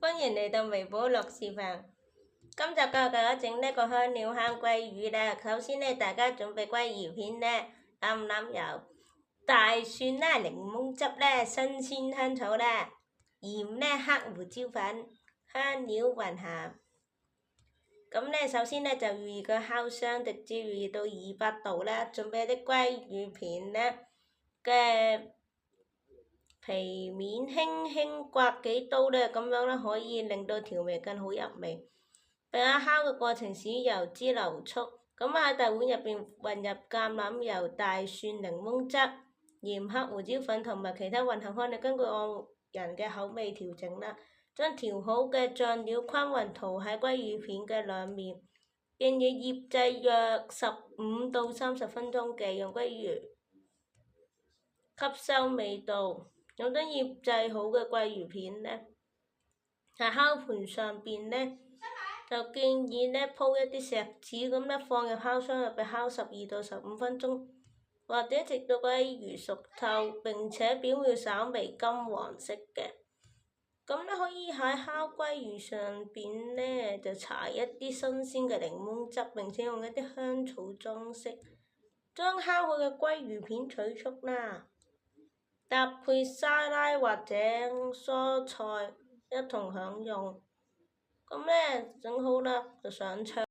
歡迎嚟到微寶樂視頻。今集教大家整呢個香料烤鮭魚啦。首先呢，大家準備鮭魚片呢，啱啱有大蒜啦、檸檬汁啦、新鮮香草啦、鹽呢、黑胡椒粉、香料混合。咁呢，首先呢，就預熱個烤箱，直接預熱到200度啦。準備啲鮭魚片呢嘅皮面輕輕刮幾刀呢，咁樣呢可以令到調味更好入味。並喺烤嘅過程使油脂流出。咁喺大碗入邊混入橄欖油、大蒜、檸檬汁、鹽、黑胡椒粉同埋其他混合香料，根據個人嘅口味調整啦。將調好嘅醬料均勻塗喺鮭魚片嘅兩面，建議醃製約15到30分鐘嘅，用鮭魚吸收味道。用咗醃製好嘅鮭魚片呢，喺烤盤上邊呢，就建議呢鋪一啲錫紙咁呢放入烤箱入邊烤12到15分鐘，或者直到鮭魚熟透並且表面稍微金黃色嘅。咁呢可以喺烤鮭魚上邊呢就搽一啲新鮮嘅檸檬汁，並且用一啲香草裝飾，將烤好嘅鮭魚片取出啦。搭配沙拉或者蔬菜一同享用，咁呢整好啦就上桌。